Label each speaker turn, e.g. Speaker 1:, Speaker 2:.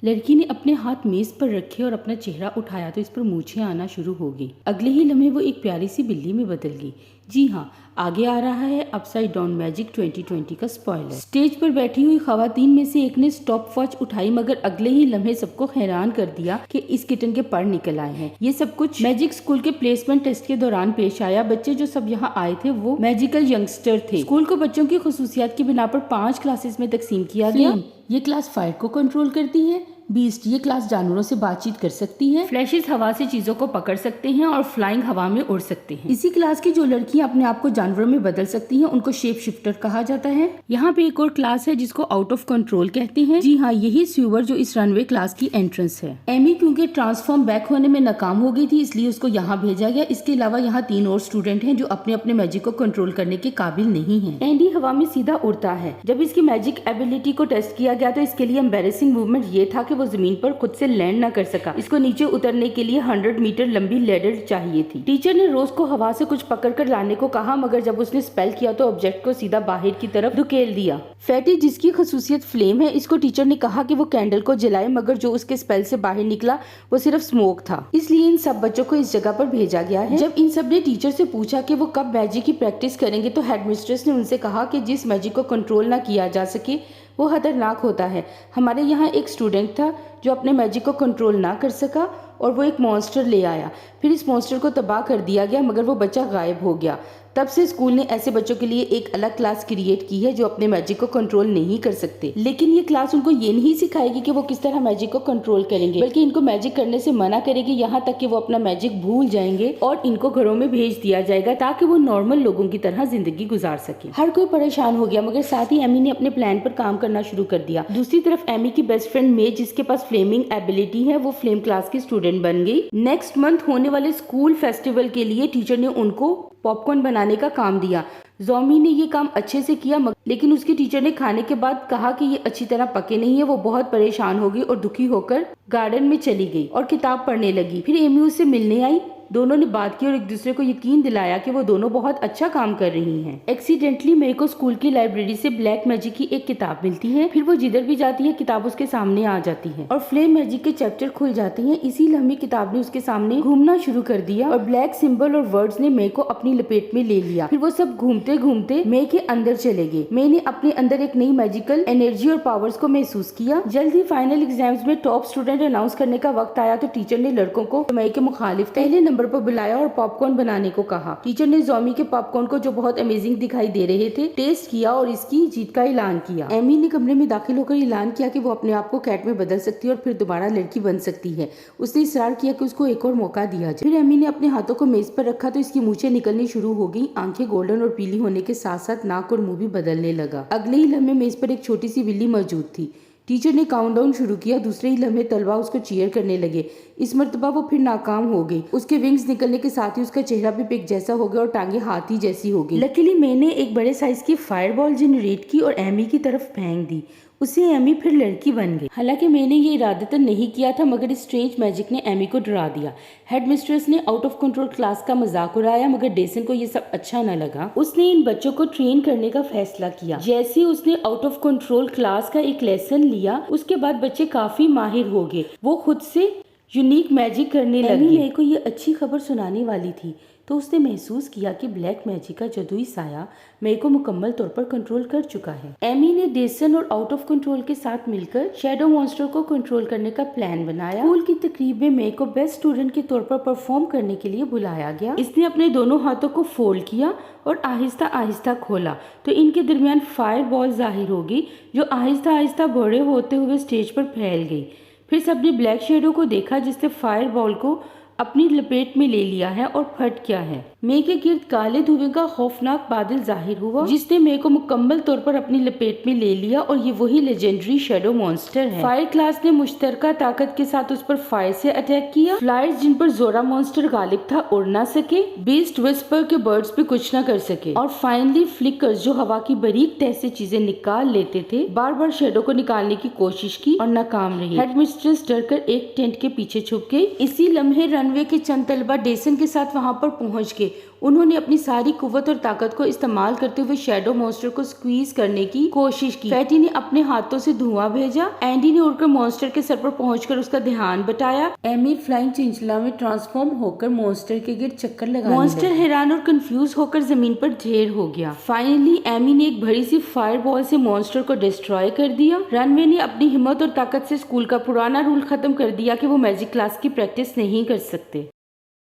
Speaker 1: लड़की ने अपने हाथ मेज पर रखे और अपना चेहरा उठाया तो इस पर मूछें आना शुरू हो गई। अगले ही लम्हे वो एक प्यारी सी बिल्ली में बदल गई। जी हाँ, आगे आ रहा है अपसाइड डाउन मैजिक 2020 का स्पॉइलर। स्टेज पर बैठी हुई खवातीन में से एक ने स्टॉप वॉच उठाई, मगर अगले ही लम्हे सबको हैरान कर दिया कि इस किटन के पर निकल आए हैं। ये सब कुछ मैजिक स्कूल के प्लेसमेंट टेस्ट के दौरान पेश आया। बच्चे जो सब यहाँ आए थे वो मैजिकल यंगस्टर थे। स्कूल को बच्चों की खुसूसियात की बिना पर 5 क्लासेस में तकसीम किया गया। ये क्लास फायर को कंट्रोल करती है। बीस्ट ये क्लास जानवरों से बातचीत कर सकती है। फ्लैशेस हवा से चीजों को पकड़ सकते हैं और फ्लाइंग हवा में उड़ सकते हैं। इसी क्लास की जो लड़कियां अपने आप को जानवरों में बदल सकती हैं उनको शेप शिफ्टर कहा जाता है। यहाँ पे एक और क्लास है जिसको आउट ऑफ कंट्रोल कहते हैं। जी हाँ, यही स्यूवर जो इस रनवे क्लास की एंट्रेंस है। एमी क्योंकि ट्रांसफॉर्म बैक होने में नाकाम हो गई थी इसलिए उसको यहाँ भेजा गया। इसके अलावा यहाँ 3 और स्टूडेंट हैं जो अपने अपने मैजिक को कंट्रोल करने के काबिल नहीं है। एंडी हवा में सीधा उड़ता है। जब इसकी मैजिक एबिलिटी को टेस्ट किया गया तो इसके लिए एम्बैरेसिंग मूवमेंट ये था कि वो जमीन पर खुद से लैंड ना कर सका। इसको नीचे उतरने के लिए 100 मीटर लंबी लैडर चाहिए थी। टीचर ने रोज को हवा से कुछ पकड़कर लाने को कहा, मगर जब उसने स्पेल किया तो ऑब्जेक्ट को सीधा बाहर की तरफ धकेल दिया। फैटी जिसकी खसूसियत फ्लेम है, इसको टीचर ने कहा कि वो कैंडल को जलाए, मगर जो उसके स्पेल से बाहर निकला वो सिर्फ स्मोक था। इसलिए इन सब बच्चों को इस जगह पर भेजा गया है। जब इन सब ने टीचर से पूछा कि वो कब मैजिक की प्रैक्टिस करेंगे तो हेडमिस्ट्रेस ने उनसे कहा कि जिस मैजिक को कंट्रोल ना किया जा सके वो खतरनाक होता है। हमारे यहाँ एक स्टूडेंट था जो अपने मैजिक को कंट्रोल ना कर सका और वो एक मॉन्स्टर ले आया। फिर इस मॉन्स्टर को तबाह कर दिया गया, मगर वो बच्चा गायब हो गया। तब से स्कूल ने ऐसे बच्चों के लिए एक अलग क्लास क्रिएट की है जो अपने मैजिक को कंट्रोल नहीं कर सकते। लेकिन ये क्लास उनको ये नहीं सिखाएगी कि वो किस तरह मैजिक को कंट्रोल करेंगे, बल्कि इनको मैजिक करने से मना करेगी, यहाँ तक कि वो अपना मैजिक भूल जाएंगे और इनको घरों में भेज दिया जाएगा ताकि वो नॉर्मल लोगों की तरह जिंदगी गुजार सके। हर कोई परेशान हो गया, मगर साथ ही एमी ने अपने प्लान पर काम करना शुरू कर दिया। दूसरी तरफ एमी की बेस्ट फ्रेंड मे, जिसके पास फ्लेमिंग एबिलिटी है, वो फ्लेम क्लास की स्टूडेंट बन गई। नेक्स्ट मंथ होने वाले स्कूल फेस्टिवल के लिए टीचर ने उनको पॉपकॉर्न बनाने का काम दिया। जोमी ने ये काम अच्छे से किया, लेकिन उसके टीचर ने खाने के बाद कहा कि ये अच्छी तरह पके नहीं है। वो बहुत परेशान हो गई और दुखी होकर गार्डन में चली गई और किताब पढ़ने लगी। फिर एमी उससे मिलने आई। दोनों ने बात की और एक दूसरे को यकीन दिलाया कि वो दोनों बहुत अच्छा काम कर रही हैं। एक्सीडेंटली मेरे को स्कूल की लाइब्रेरी से ब्लैक मैजिक की एक किताब मिलती है। फिर वो जिधर भी जाती है किताब उसके सामने आ जाती है और फ्लेम मैजिक के चैप्टर खुल जाते हैं। इसी लम्हे किताब ने उसके सामने घूमना शुरू कर दिया और ब्लैक सिंबल और वर्ड्स ने मे को अपनी लपेट में ले लिया। फिर वो सब घूमते घूमते मे के अंदर चले गए। मे ने अपने अंदर एक नई मैजिकल एनर्जी और पावर्स को महसूस किया। जल्द ही फाइनल एग्जाम्स में टॉप स्टूडेंट अनाउंस करने का वक्त आया तो टीचर ने लड़कों को मे के मुखालिफ पहले नंबर पर बुलाया और पॉपकॉर्न बनाने को कहा। टीचर ने जोमी के पॉपकॉर्न को, जो बहुत अमेजिंग दिखाई दे रहे थे, टेस्ट किया और इसकी जीत का ऐलान किया। एमी ने कमरे में दाखिल होकर ऐलान किया कि वो अपने आप को कैट में बदल सकती है और फिर दोबारा लड़की बन सकती है। उसने इसरार किया कि उसको एक और मौका दिया जाए। फिर एमी ने अपने हाथों को मेज पर रखा तो इसकी मूछें निकलनी शुरू हो गई। आंखें गोल्डन और पीली होने के साथ साथ नाक और मुंह भी बदलने लगा। अगले ही लम्हे मेज पर एक छोटी सी बिल्ली मौजूद थी। टीचर ने काउंटडाउन शुरू किया। दूसरे ही लम्हे तलवा उसको चीयर करने लगे। इस मर्तबा वो फिर नाकाम हो गई। उसके विंग्स निकलने के साथ ही उसका चेहरा भी पिग जैसा हो गया और टांगे हाथी जैसी हो गई। लकीली मैंने एक बड़े साइज की फायरबॉल जनरेट की और एमी की तरफ फेंक दी। उससे एमी फिर लड़की बन गई। हालांकि मैंने ये इरादतन नहीं किया था, मगर इस स्ट्रेंज मैजिक ने एमी को डरा दिया। हेडमिस्ट्रेस ने आउट ऑफ कंट्रोल क्लास का मजाक उड़ाया, मगर डेसन को ये सब अच्छा न लगा। उसने इन बच्चों को ट्रेन करने का फैसला किया। जैसे उसने आउट ऑफ कंट्रोल क्लास का एक लेसन लिया, उसके बाद बच्चे काफी माहिर हो गए। वो खुद से यूनिक मैजिक करने लगे। एमी मेरे को ये अच्छी खबर सुनाने वाली थी तो उसने महसूस किया कि ब्लैक मैजिक का जादुई साया मेरे को मुकम्मल तौर पर कंट्रोल कर चुका है। एमी ने डेसन और आउट ऑफ कंट्रोल के साथ मिलकर शैडो मॉन्स्टर को कंट्रोल करने का प्लान बनाया। स्कूल की तकरीब में मेरे को बेस्ट स्टूडेंट के तौर पर परफॉर्म करने के लिए बुलाया गया। इसने अपने दोनों हाथों को फोल्ड किया और आहिस्ता आहिस्ता खोला तो इनके दरमियान फायर बॉल जाहिर हो गई, जो आहिस्ता आहिस्ता बड़े होते हुए स्टेज पर फैल गई। फिर सबने ब्लैक शेडो को देखा जिसने फायर बॉल को अपनी लपेट में ले लिया है और फट गया है। मे के गिर्द काले धुएं का खौफनाक बादल जाहिर हुआ जिसने मे को मुकम्मल तौर पर अपनी लपेट में ले लिया और ये वही लेजेंडरी शैडो मॉन्स्टर है। फायर क्लास ने मुश्तरका ताकत के साथ उस पर फायर से अटैक किया। फ्लायर्स जिन पर जोरा मॉन्स्टर गालिब था उड़ ना सके। बीस्ट विस्पर के बर्ड्स भी कुछ न कर सके। और फाइनली फ्लिकर्स जो हवा की बारीक तह से चीजें निकाल लेते थे, बार बार शैडो को निकालने की कोशिश की और नाकाम रही। हेडमिस्ट्रेस डरकर एक टेंट के पीछे छुप गई। इसी लम्हे रनवे के चंद तलबा डेसन के साथ वहाँ पर पहुँच गए। उन्होंने अपनी सारी कुव्वत और ताकत को इस्तेमाल करते हुए शैडो मॉन्स्टर को स्क्वीज करने की कोशिश की। फैटी ने अपने हाथों से धुआं भेजा। एंडी ने उड़कर मॉन्स्टर के सर पर पहुंचकर उसका ध्यान बटाया। एमी फ्लाइंग चिंचला में ट्रांसफॉर्म होकर मॉन्स्टर के गिर्द चक्कर लगाने लगी। मॉन्स्टर हैरान और कंफ्यूज होकर जमीन पर ढेर हो गया। फाइनली एमी ने एक बड़ी सी फायरबॉल से मॉन्स्टर को डिस्ट्रॉय कर दिया। रनवे ने अपनी हिम्मत और ताकत से स्कूल का पुराना रूल खत्म कर दिया कि वो मैजिक क्लास की प्रैक्टिस नहीं कर सकते।